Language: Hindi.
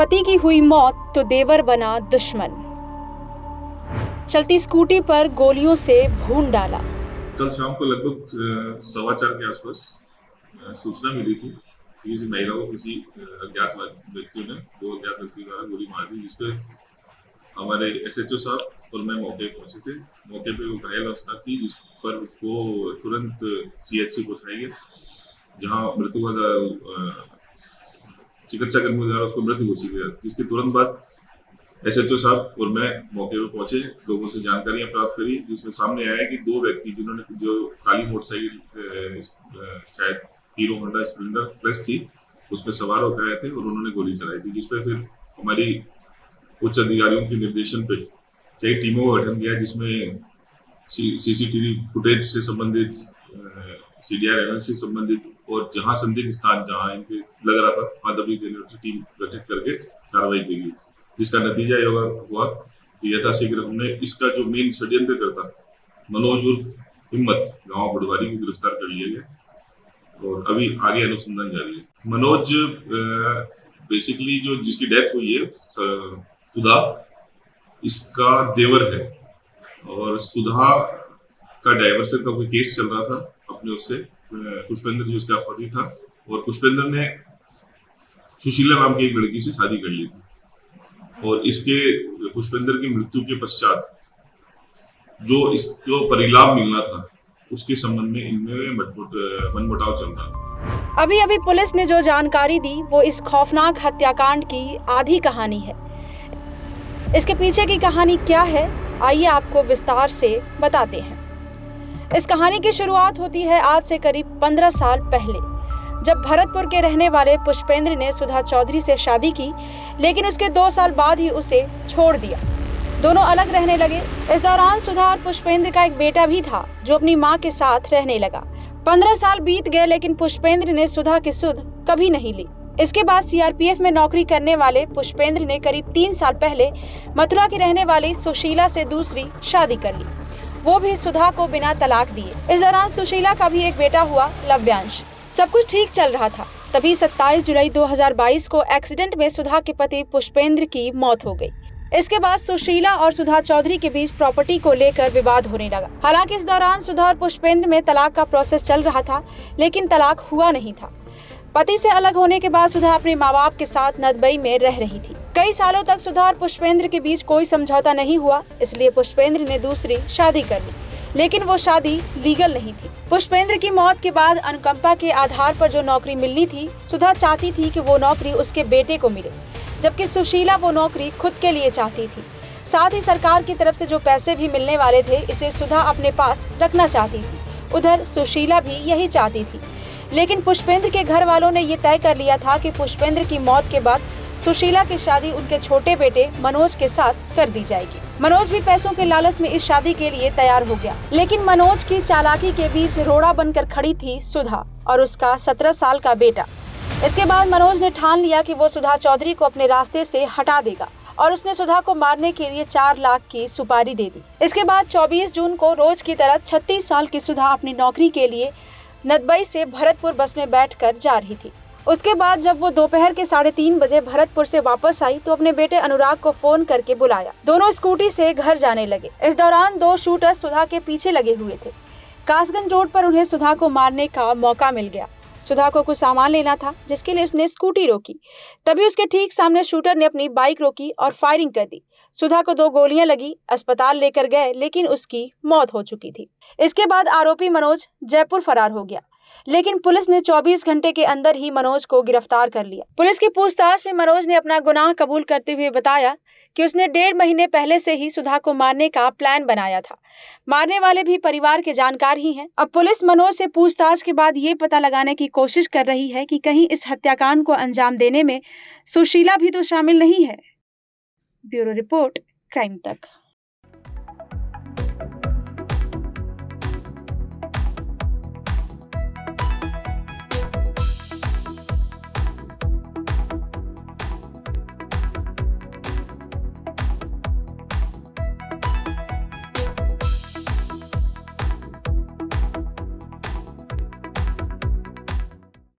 पति की हुई मौत तो देवर बना दुश्मन। चलती स्कूटी पर गोलियों से भून डाला। कल शाम को लगभग 4:15 के आसपास सूचना मिली थी कि किसी महिला को किसी अज्ञात व्यक्तियों ने दो अज्ञात व्यक्ति द्वारा गोली मार दी, जिसपे हमारे एसएचओ साहब और मैं मौके पहुंचे थे। मौके पे वो घायल अवस्था थी, जिस पर उसको तुरंत सीएचसी पहुंचाया गया, जहां मृत्यु का चिकित्सा कर्मियों द्वारा उसको मृत घोषित किया। जिसके तुरंत बाद एसएचओ साहब और मैं मौके पर पहुंचे, लोगों से जानकारियां प्राप्त करी, जिसमें सामने आया कि दो व्यक्ति जिन्होंने जो काली मोटरसाइकिल शायद हीरो होंडा स्प्लेंडर प्लस थी, उसमें सवार होकर आए थे और उन्होंने गोली चलाई थी। जिसपे फिर हमारी उच्च अधिकारियों के निर्देशन पे कई टीमों का गठन किया, जिसमें सीसीटीवी फुटेज से संबंधित, सीडीआर एनालिसिस से संबंधित और जहां संदिग्ध स्थान जहां इनके लग रहा था वहां दबिश देने की टीम गठित करके कार्रवाई की गई, जिसका नतीजा ये हुआ कि यथाशीघ्र हमने इसका जो मेन षड्यंत्र करता मनोज उर्फ हिम्मत गांव बुढ़वारी को गिरफ्तार कर लिया गया और अभी आगे अनुसंधान जारी है। मनोज बेसिकली जो जिसकी डेथ हुई है सुधा, इसका देवर है और सुधा का डाइवर्सन का कोई केस चल रहा था अपने उससे। पुष्पेंद्र जो उसका पति था और पुष्पेंद्र ने सुशीला नाम की एक लड़की से शादी कर ली थी और इसके पुष्पेंद्र की मृत्यु के पश्चात जो इसको परिलाभ मिलना था उसके संबंध में इनमें मनमुटाव चल रहा था। अभी पुलिस ने जो जानकारी दी वो इस खौफनाक हत्याकांड की आधी कहानी है। इसके पीछे की कहानी क्या है, आइए आपको विस्तार से बताते हैं। इस कहानी की शुरुआत होती है आज से करीब 15 साल पहले, जब भरतपुर के रहने वाले पुष्पेंद्र ने सुधा चौधरी से शादी की, लेकिन उसके 2 साल बाद ही उसे छोड़ दिया। दोनों अलग रहने लगे। इस दौरान सुधा और पुष्पेंद्र का एक बेटा भी था जो अपनी मां के साथ रहने लगा। 15 साल बीत गए, लेकिन पुष्पेंद्र ने सुधा की सुध कभी नहीं ली। इसके बाद सीआरपीएफ में नौकरी करने वाले पुष्पेंद्र ने करीब 3 साल पहले मथुरा की रहने वाली सुशीला से दूसरी शादी कर ली, वो भी सुधा को बिना तलाक दिए। इस दौरान सुशीला का भी एक बेटा हुआ, लव्यांश। सब कुछ ठीक चल रहा था, तभी 27 जुलाई 2022 को एक्सीडेंट में सुधा के पति पुष्पेंद्र की मौत हो गई। इसके बाद सुशीला और सुधा चौधरी के बीच प्रॉपर्टी को लेकर विवाद होने लगा। हालांकि इस दौरान सुधा और पुष्पेंद्र में तलाक का प्रोसेस चल रहा था, लेकिन तलाक हुआ नहीं था। पति से अलग होने के बाद सुधा अपने माँ बाप के साथ नदबई में रह रही थी। कई सालों तक सुधा और पुष्पेंद्र के बीच कोई समझौता नहीं हुआ, इसलिए पुष्पेंद्र ने दूसरी शादी कर ली, लेकिन वो शादी लीगल नहीं थी। पुष्पेंद्र की मौत के बाद अनुकंपा के आधार पर जो नौकरी मिलनी थी, सुधा चाहती थी कि वो नौकरी उसके बेटे को मिले, जबकि सुशीला वो नौकरी खुद के लिए चाहती थी। साथ ही सरकार की तरफ से जो पैसे भी मिलने वाले थे, इसे सुधा अपने पास रखना चाहती थी। उधर सुशीला भी यही चाहती थी, लेकिन पुष्पेंद्र के घर वालों ने ये तय कर लिया था कि पुष्पेंद्र की मौत के बाद सुशीला की शादी उनके छोटे बेटे मनोज के साथ कर दी जाएगी। मनोज भी पैसों के लालच में इस शादी के लिए तैयार हो गया, लेकिन मनोज की चालाकी के बीच रोड़ा बनकर खड़ी थी सुधा और उसका 17 साल का बेटा। इसके बाद मनोज ने ठान लिया कि वो सुधा चौधरी को अपने रास्ते से हटा देगा और उसने सुधा को मारने के लिए 4 लाख की सुपारी दे दी। इसके बाद 24 जून को रोज की तरह 36 साल की सुधा अपनी नौकरी के लिए नदबई से भरतपुर बस में बैठकर जा रही थी। उसके बाद जब वो दोपहर के 3:30 बजे भरतपुर से वापस आई तो अपने बेटे अनुराग को फोन करके बुलाया। दोनों स्कूटी से घर जाने लगे। इस दौरान 2 शूटर सुधा के पीछे लगे हुए थे। कासगंज रोड पर उन्हें सुधा को मारने का मौका मिल गया। सुधा को कुछ सामान लेना था, जिसके लिए उसने स्कूटी रोकी। तभी उसके ठीक सामने शूटर ने अपनी बाइक रोकी और फायरिंग कर दी। सुधा को 2 गोलियां लगी। अस्पताल लेकर गए, लेकिन उसकी मौत हो चुकी थी। इसके बाद आरोपी मनोज जयपुर फरार हो गया, लेकिन पुलिस ने 24 घंटे के अंदर ही मनोज को गिरफ्तार कर लिया। पुलिस की पूछताछ में मनोज ने अपना गुनाह कबूल करते हुए बताया कि उसने 1.5 महीने पहले से ही सुधा को मारने का प्लान बनाया था। मारने वाले भी परिवार के जानकार ही हैं। अब पुलिस मनोज से पूछताछ के बाद ये पता लगाने की कोशिश कर रही है कि कहीं इस हत्याकांड को अंजाम देने में सुशीला भी तो शामिल नहीं है। ब्यूरो रिपोर्ट, क्राइम तक।